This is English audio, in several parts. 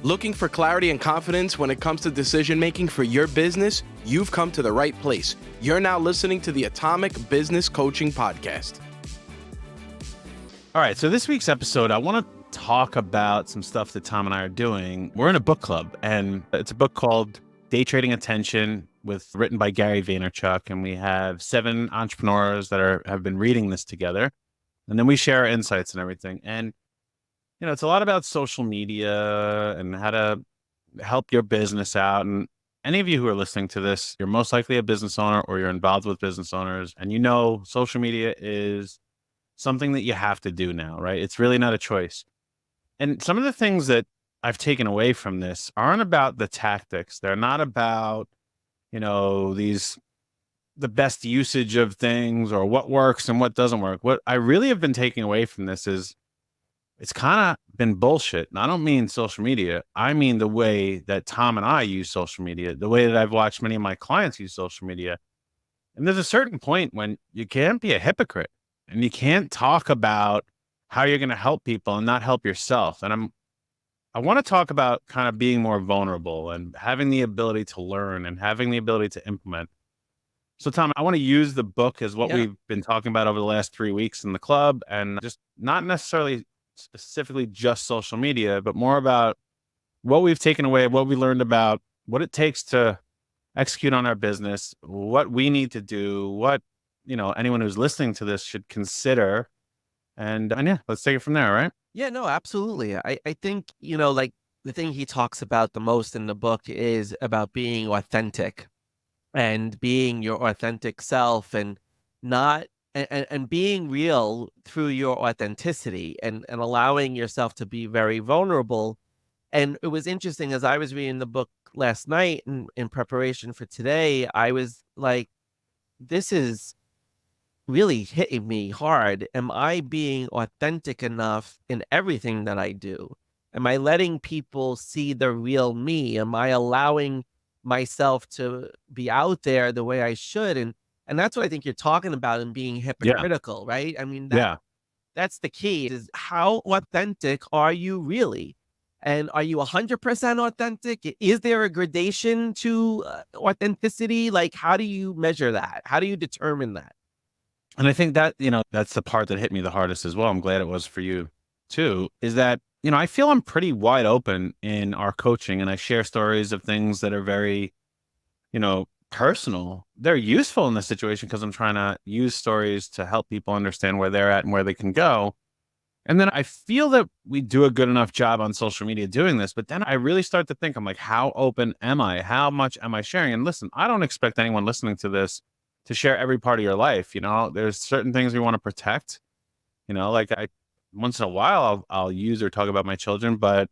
Looking for clarity and confidence when it comes to decision making for your business? You've come to the right place. You're now listening to the Atomic Business Coaching Podcast. All right, so this week's episode, I want to talk about some stuff that Tom and I are doing. We're in a book club, and it's a book called Day Trading Attention, written by Gary Vaynerchuk, and we have 7 entrepreneurs that have been reading this together, and then we share our insights and everything. And it's a lot about social media and how to help your business out. And any of you who are listening to this, you're most likely a business owner or you're involved with business owners, and social media is something that you have to do now, right? It's really not a choice. And some of the things that I've taken away from this aren't about the tactics. They're not about, the best usage of things or what works and what doesn't work. What I really have been taking away from this is it's kind of been bullshit. And I don't mean social media. I mean the way that Tom and I use social media, the way that I've watched many of my clients use social media. And there's a certain point when you can't be a hypocrite and you can't talk about how you're going to help people and not help yourself. And I want to talk about kind of being more vulnerable and having the ability to learn and having the ability to implement. So Tom, I want to use the book as what we've been talking about over the last 3 weeks in the club, and just not necessarily specifically just social media, but more about what we've taken away, what we learned about what it takes to execute on our business, what we need to do, what, anyone who's listening to this should consider. And yeah, let's take it from there, right? Yeah, no, absolutely. I think, like the thing he talks about the most in the book is about being authentic and being your authentic self and not and being real through your authenticity and allowing yourself to be very vulnerable. And it was interesting as I was reading the book last night in preparation for today, I was like, this is really hitting me hard. Am I being authentic enough in everything that I do? Am I letting people see the real me? Am I allowing myself to be out there the way I should? And that's what I think you're talking about in being hypocritical, right? I mean, that's the key, is how authentic are you really? And are you 100% authentic? Is there a gradation to authenticity? Like, how do you measure that? How do you determine that? And I think that, that's the part that hit me the hardest as well. I'm glad it was for you too, is that, I feel I'm pretty wide open in our coaching, and I share stories of things that are very, personal. They're useful in this situation because I'm trying to use stories to help people understand where they're at and where they can go. And then I feel that we do a good enough job on social media doing this, but then I really start to think, I'm like, how open am I? How much am I sharing? And listen, I don't expect anyone listening to this to share every part of your life. There's certain things we want to protect, like once in a while I'll use or talk about my children, but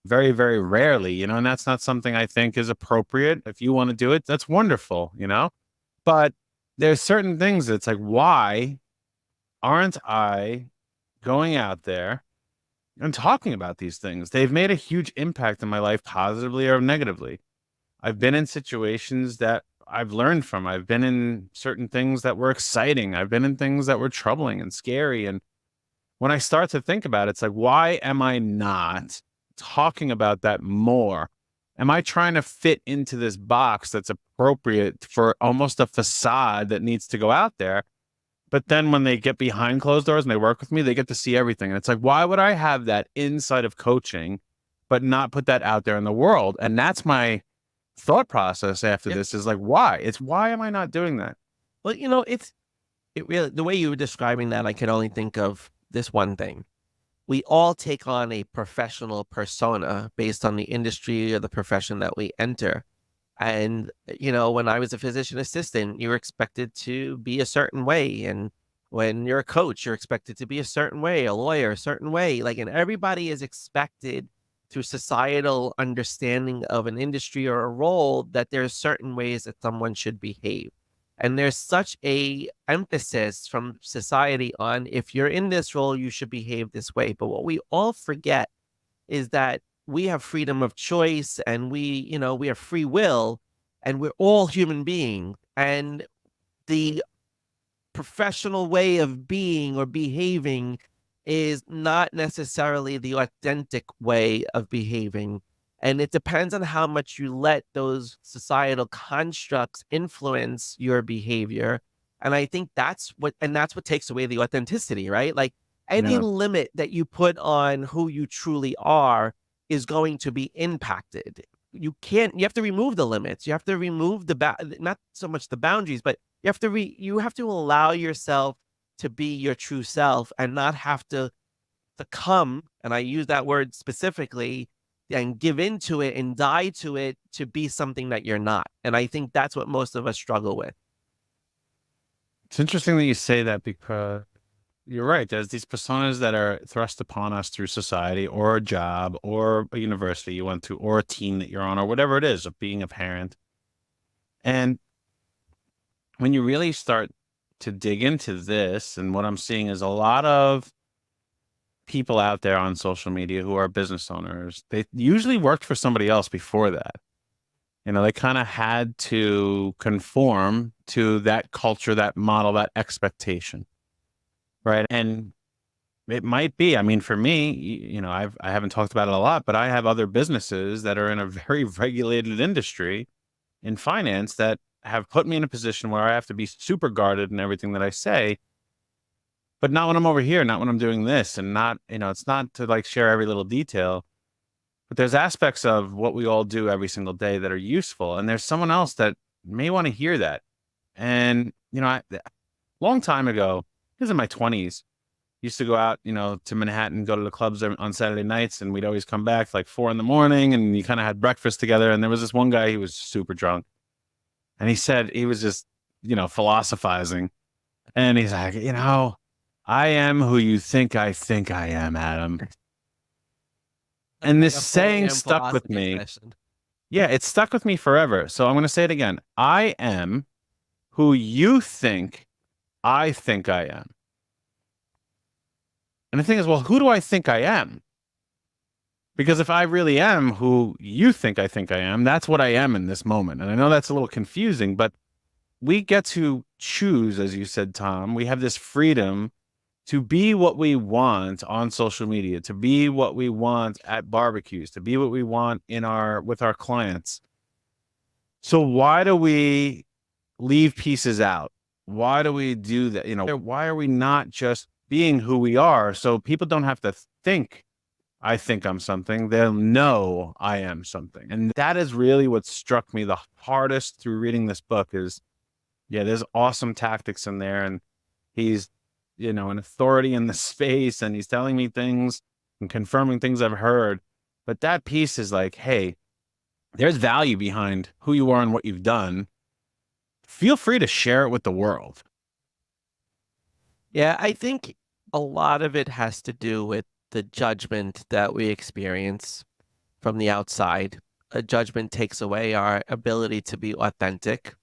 very, very rarely, and that's not something I think is appropriate. If you want to do it, that's wonderful, but there's certain things that's like, why aren't I going out there and talking about these things? They've made a huge impact in my life, positively or negatively. I've been in situations that I've learned from. I've been in certain things that were exciting. I've been in things that were troubling and scary. And when I start to think about it, it's like, why am I not talking about that more? Am I trying to fit into this box that's appropriate for almost a facade that needs to go out there? But then when they get behind closed doors and they work with me, they get to see everything. And it's like, why would I have that inside of coaching, but not put that out there in the world? And that's my thought process after this, is like, why? Why am I not doing that? Well, it really, the way you were describing that, I could only think of this one thing. We all take on a professional persona based on the industry or the profession that we enter. And, when I was a physician assistant, you were expected to be a certain way. And when you're a coach, you're expected to be a certain way, a lawyer, a certain way. And everybody is expected through societal understanding of an industry or a role that there's certain ways that someone should behave. And there's such a emphasis from society on, if you're in this role, you should behave this way. But what we all forget is that we have freedom of choice, and we have free will, and we're all human beings. And the professional way of being or behaving is not necessarily the authentic way of behaving. And it depends on how much you let those societal constructs influence your behavior. And I think that's what takes away the authenticity, right? Like any Yeah. limit that you put on who you truly are is going to be impacted. You have to remove the limits. You have to remove not so much the boundaries, but you have to allow yourself to be your true self and not have to succumb, and I use that word specifically, and give into it and die to it to be something that you're not. And I think that's what most of us struggle with. It's interesting that you say that because you're right. There's these personas that are thrust upon us through society or a job or a university you went to or a team that you're on or whatever it is of being a parent. And when you really start to dig into this, and what I'm seeing is a lot of people out there on social media who are business owners, they usually worked for somebody else before that. They kind of had to conform to that culture, that model, that expectation. Right. And it might be, I mean, for me, I haven't talked about it a lot, but I have other businesses that are in a very regulated industry in finance that have put me in a position where I have to be super guarded in everything that I say, but not when I'm over here, not when I'm doing this, and not, it's not to like share every little detail, but there's aspects of what we all do every single day that are useful. And there's someone else that may want to hear that. And, long time ago, this is in my 20s, used to go out, to Manhattan, go to the clubs on Saturday nights, and we'd always come back like 4 a.m, and you kind of had breakfast together. And there was this one guy, he was super drunk, and he said he was just, philosophizing, and he's like, I am who you think I am, Adam. And this Like a 4 saying a.m. stuck with philosophy me. session. Yeah, it stuck with me forever. So I'm going to say it again. I am who you think I am. And the thing is, well, who do I think I am? Because if I really am who you think I am, that's what I am in this moment. And I know that's a little confusing, but we get to choose, as you said, Tom. We have this freedom to be what we want on social media, to be what we want at barbecues, to be what we want with our clients. So why do we leave pieces out? Why do we do that? Why are we not just being who we are so people don't have to think I think I'm something? They'll know I am something. And that is really what struck me the hardest through reading this book is, yeah, there's awesome tactics in there. And he's, an authority in the space, and he's telling me things and confirming things I've heard. But that piece is like, hey, there's value behind who you are and what you've done. Feel free to share it with the world. Yeah, I think a lot of it has to do with the judgment that we experience from the outside. A judgment takes away our ability to be authentic.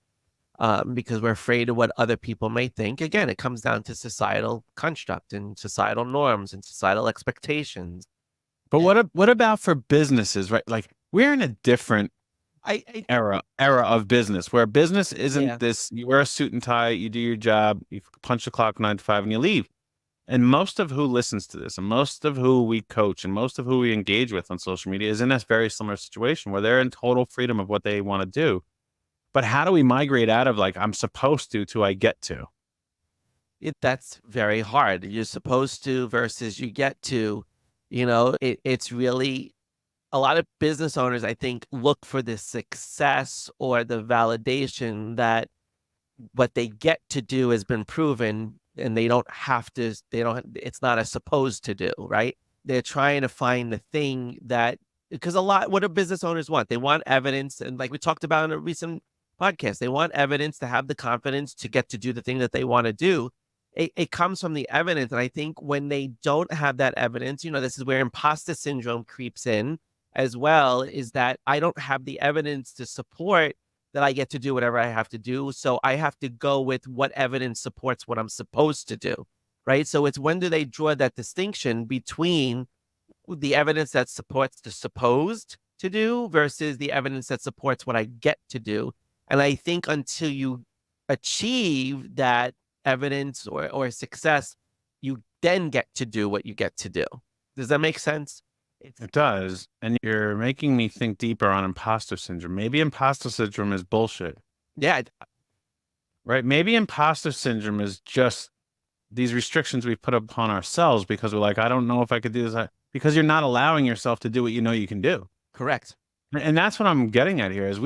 Because we're afraid of what other people may think. Again, it comes down to societal construct and societal norms and societal expectations. But what about for businesses, right? Like we're in a different era of business where business isn't this, you wear a suit and tie, you do your job, you punch the clock 9 to 5 and you leave. And most of who listens to this and most of who we coach and most of who we engage with on social media is in a very similar situation where they're in total freedom of what they want to do. But how do we migrate out of like, I'm supposed to I get to? That's very hard. You're supposed to versus you get to, it's really a lot of business owners, I think, look for the success or the validation that what they get to do has been proven and it's not a supposed to do, right? They're trying to find the thing because what do business owners want? They want evidence. And like we talked about in a recent podcast, they want evidence to have the confidence to get to do the thing that they want to do. It comes from the evidence. And I think when they don't have that evidence, this is where imposter syndrome creeps in as well, is that I don't have the evidence to support that I get to do whatever I have to do. So I have to go with what evidence supports what I'm supposed to do, right? So it's when do they draw that distinction between the evidence that supports the supposed to do versus the evidence that supports what I get to do. And I think until you achieve that evidence or success, you then get to do what you get to do. Does that make sense? It does. And you're making me think deeper on imposter syndrome. Maybe imposter syndrome is bullshit, Yeah, right? Maybe imposter syndrome is just these restrictions we put upon ourselves because we're like, I don't know if I could do this. Because you're not allowing yourself to do what you know you can do. correct. And that's what I'm getting at here is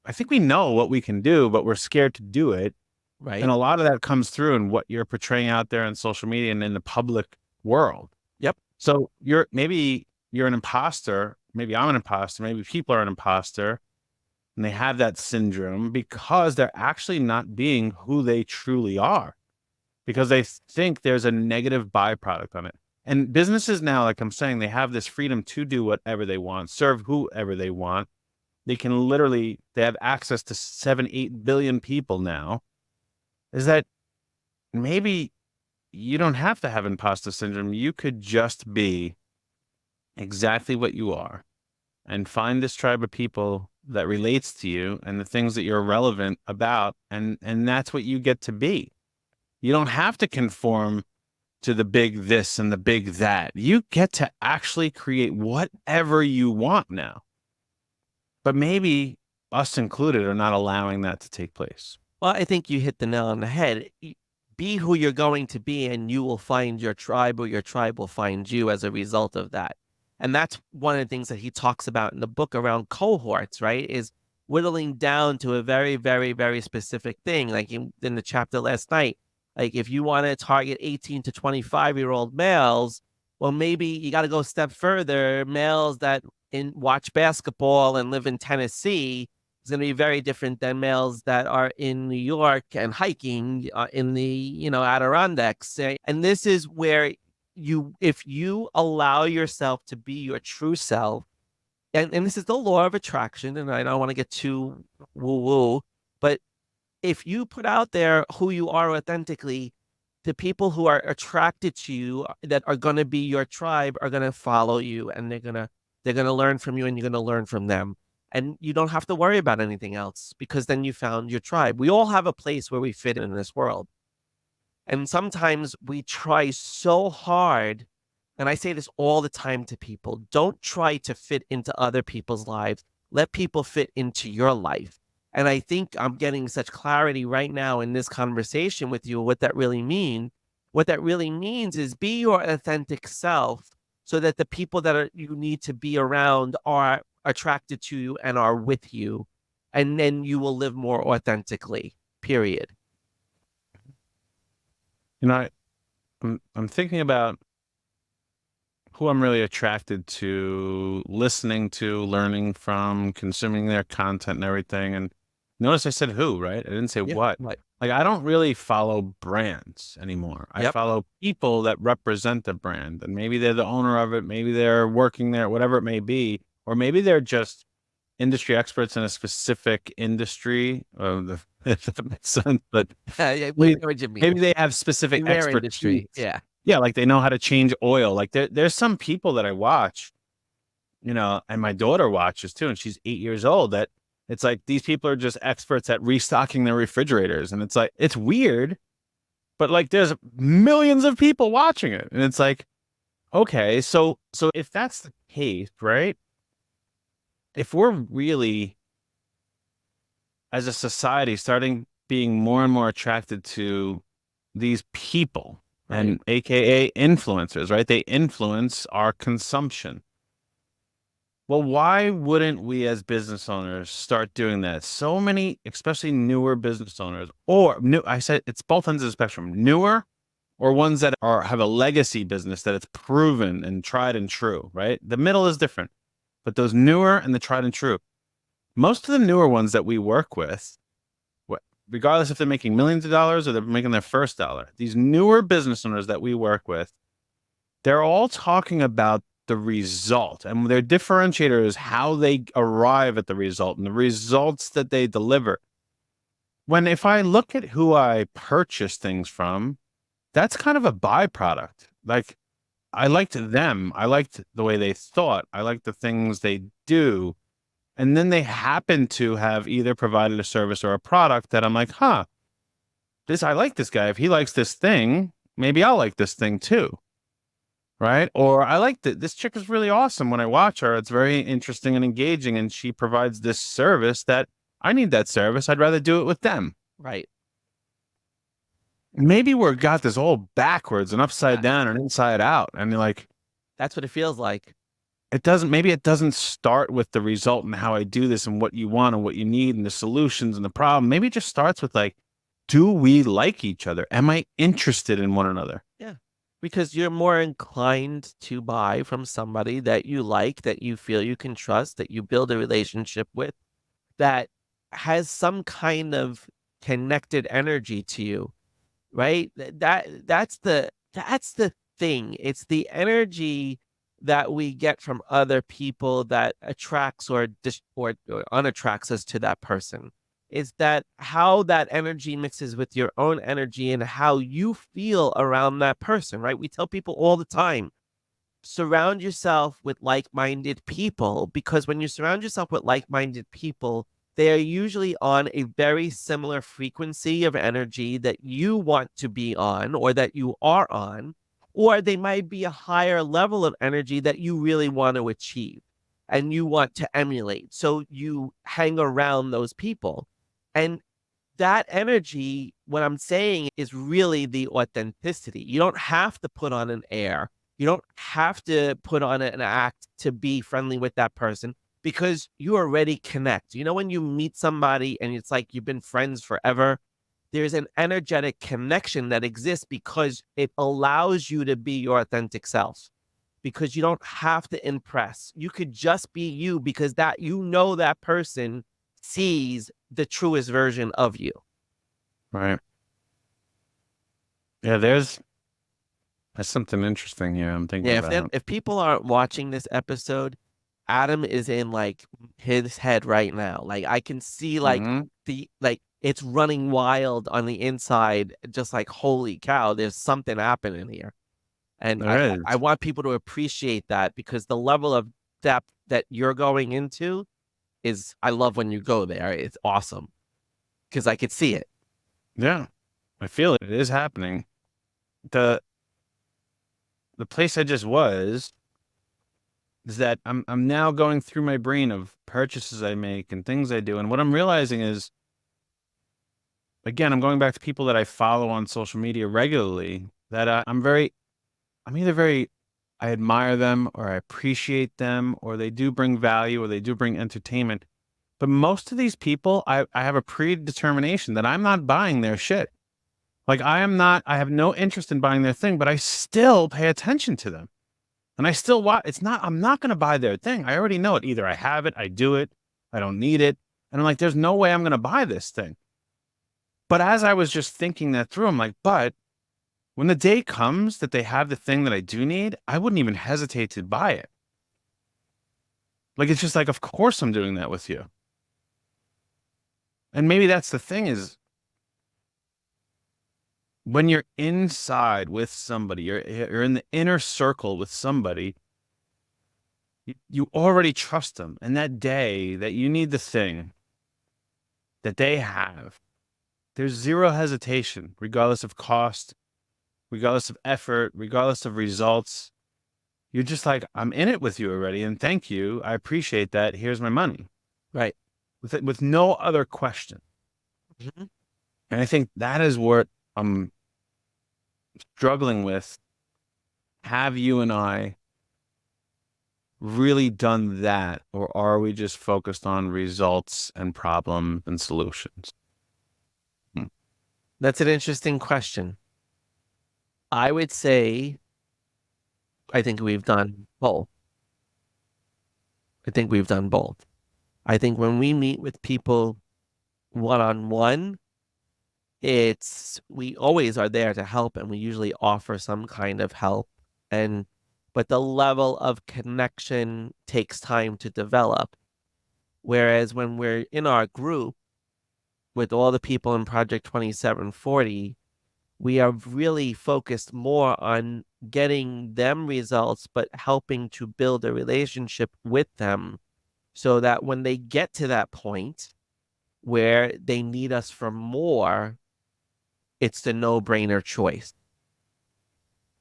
I think we know what we can do, but we're scared to do it. Right. And a lot of that comes through in what you're portraying out there on social media and in the public world. Yep. So maybe you're an imposter. Maybe I'm an imposter. Maybe people are an imposter and they have that syndrome because they're actually not being who they truly are because they think there's a negative byproduct on it. And businesses now, like I'm saying, they have this freedom to do whatever they want, serve whoever they want. They have access to 7-8 billion people now. Is that maybe you don't have to have imposter syndrome. You could just be exactly what you are and find this tribe of people that relates to you and the things that you're relevant about. And that's what you get to be. You don't have to conform to the big this and the big that. You get to actually create whatever you want now. But maybe us included are not allowing that to take place. Well, I think you hit the nail on the head. Be who you're going to be, and you will find your tribe, or your tribe will find you as a result of that. And that's one of the things that he talks about in the book around cohorts, right? Is whittling down to a very, very, very specific thing. Like in the chapter last night, like if you want to target 18 to 25-year-old males, well, maybe you got to go a step further. Males that watch basketball and live in Tennessee is going to be very different than males that are in New York and hiking in the Adirondacks. And this is where if you allow yourself to be your true self, and this is the law of attraction, and I don't want to get too woo-woo, but if you put out there who you are authentically, the people who are attracted to you that are going to be your tribe are going to follow you, and they're going to learn from you, and you're going to learn from them. And you don't have to worry about anything else because then you found your tribe. We all have a place where we fit in this world. And sometimes we try so hard, and I say this all the time to people, don't try to fit into other people's lives. Let people fit into your life. And I think I'm getting such clarity right now in this conversation with you, what that really means. What that really means is be your authentic self so that the people that you need to be around are attracted to you and are with you. And then you will live more authentically, period. I'm thinking about who I'm really attracted to, listening to, learning from, consuming their content and everything. And notice I said who, right? I didn't say what. Right. Like, I don't really follow brands anymore. I follow people that represent the brand. And maybe they're the owner of it. Maybe they're working there, whatever it may be. Or maybe they're just industry experts in a specific industry. If that makes sense. But maybe they have specific expertise. Industry. Yeah. Yeah, like they know how to change oil. Like there's some people that I watch, and my daughter watches too, and she's 8 years old, that it's like these people are just experts at restocking their refrigerators. And it's like, it's weird, but like there's millions of people watching it. And it's like, okay, so if that's the case, right? If we're really, as a society, starting being more and more attracted to these people, right, and AKA influencers, right? They influence our consumption. Well, why wouldn't we as business owners start doing that? So many, especially newer business owners, I said it's both ends of the spectrum, newer or ones that have a legacy business that it's proven and tried and true, right? The middle is different, but those newer and the tried and true, most of the newer ones that we work with, regardless if they're making millions of dollars or they're making their first dollar, these newer business owners that we work with, they're all talking about the result, and their differentiator is how they arrive at the result and the results that they deliver. When if I look at who I purchase things from, that's kind of a byproduct. Like, I liked them. I liked the way they thought. I liked the things they do. And then they happen to have either provided a service or a product that I'm like, I like this guy. If he likes this thing, maybe I'll like this thing too. right? Or I like that this chick is really awesome. When I watch her, it's very interesting and engaging, and she provides this service that I need that service. I'd rather do it with them. Right. Maybe we're got this all backwards and upside Yeah. down and inside out. And you're like, That's what it feels like. maybe it doesn't start with the result and how I do this and what you want and what you need and the solutions and the problem. Maybe it just starts with like, do we like each other? Am I interested in one another? Yeah. Because you're more inclined to buy from somebody that you like, that you feel you can trust, that you build a relationship with, that has some kind of connected energy to you, right? That's the thing. It's the energy that we get from other people that attracts or unattracts us to that person. Is that how that energy mixes with your own energy and how you feel around that person, right? We tell people all the time, surround yourself with like-minded people, because when you surround yourself with like-minded people, they are usually on a very similar frequency of energy that you want to be on or that you are on, or they might be a higher level of energy that you really want to achieve and you want to emulate. So you hang around those people. And that energy, what I'm saying, is really the authenticity. You don't have to put on an air. You don't have to put on an act to be friendly with that person, because you already connect. You know, when you meet somebody and it's like you've been friends forever, there's an energetic connection that exists because it allows you to be your authentic self, because you don't have to impress. You could just be you, because that, you know, that person sees the truest version of you. Right. Yeah, there's something interesting here I'm thinking Yeah, about. if people aren't watching this episode, Adam is in like his head right now. Like I can see like Mhm. it's running wild on the inside, just like holy cow, there's something happening here. And There I is. want people to appreciate that, because the level of depth that you're going into is, I love when you go there. It's awesome because I could see it. Yeah. I feel it. It is happening. The place I just was is that I'm now going through my brain of purchases I make and things I do. And what I'm realizing is, again, I'm going back to people that I follow on social media regularly, that I'm either very, I admire them or I appreciate them, or they do bring value or they do bring entertainment. But most of these people, I have a predetermination that I'm not buying their shit. Like I have no interest in buying their thing, but I still pay attention to them. And I still watch. I'm not going to buy their thing. I already know it. Either I have it, I do it, I don't need it. And I'm like, there's no way I'm going to buy this thing. But as I was just thinking that through, I'm like, but when the day comes that they have the thing that I do need, I wouldn't even hesitate to buy it. Like, it's just like, of course I'm doing that with you. And maybe that's the thing is, when you're inside with somebody, you're in the inner circle with somebody, you already trust them. And that day that you need the thing that they have, there's zero hesitation, regardless of cost, regardless of effort, regardless of results. You're just like, I'm in it with you already, and thank you. I appreciate that. Here's my money. Right. With no other question. Mhm. And I think that is what I'm struggling with. Have you and I really done that, or are we just focused on results and problems and solutions? That's an interesting question. I would say I think we've done both. I think we've done both. I think when we meet with people one-on-one, we always are there to help, and we usually offer some kind of help. But the level of connection takes time to develop. Whereas when we're in our group with all the people in Project 2740, we are really focused more on getting them results, but helping to build a relationship with them, so that when they get to that point where they need us for more, it's the no-brainer choice.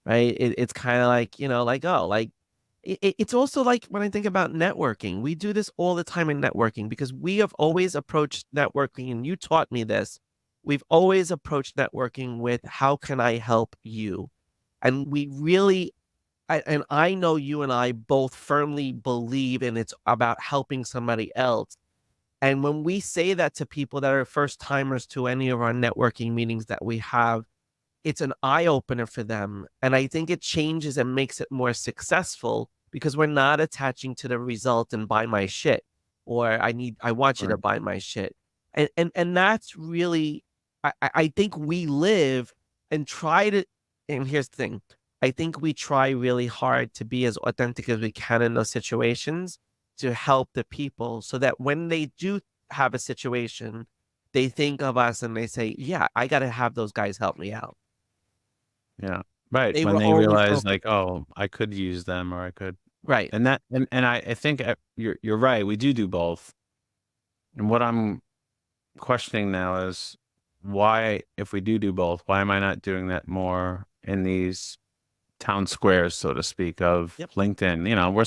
right? It's kind of like, like, oh, like it's also like when I think about networking, we do this all the time in networking because we have always approached networking, and you taught me this. We've always approached networking with how can I help you? And we really, and I know you and I both firmly believe in it's about helping somebody else. And when we say that to people that are first timers to any of our networking meetings that we have, it's an eye opener for them. And I think it changes and makes it more successful because we're not attaching to the result and buy my shit, or I want you to Right. buy my shit. And that's really, I think we live and try to, and here's the thing. I think we try really hard to be as authentic as we can in those situations to help the people so that when they do have a situation, they think of us and they say, yeah, I got to have those guys help me out. Yeah. Right. They When were they only realize focused. like, oh, I could use them or I could. Right. And that, and I think you're right. We do both. And what I'm questioning now is why, if we do both, why am I not doing that more in these town squares, so to speak, of Yep. LinkedIn? I'm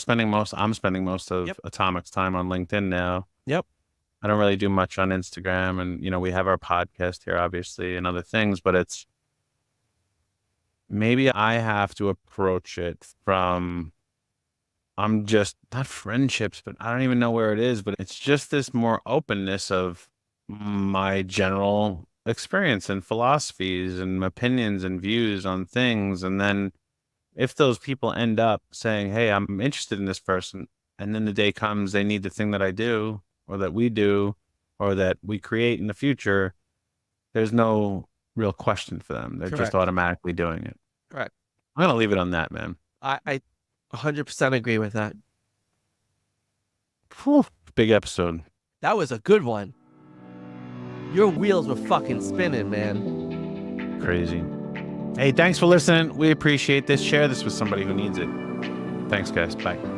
spending most of Yep. Atomic's time on LinkedIn now. Yep. I don't really do much on Instagram, and we have our podcast here, obviously, and other things, but it's maybe I have to approach it from, I'm just not friendships, but I don't even know where it is, but it's just this more openness of my general experience and philosophies and opinions and views on things. And then if those people end up saying, hey, I'm interested in this person, and then the day comes, they need the thing that I do or that we do or that we create in the future, there's no real question for them. They're just Correct. automatically doing it. Correct. I'm going to leave it on that, man. I 100% agree with that. Whew, big episode. That was a good one. Your wheels were fucking spinning, man. Crazy. Hey, thanks for listening. We appreciate this. Share this with somebody who needs it. Thanks, guys. Bye.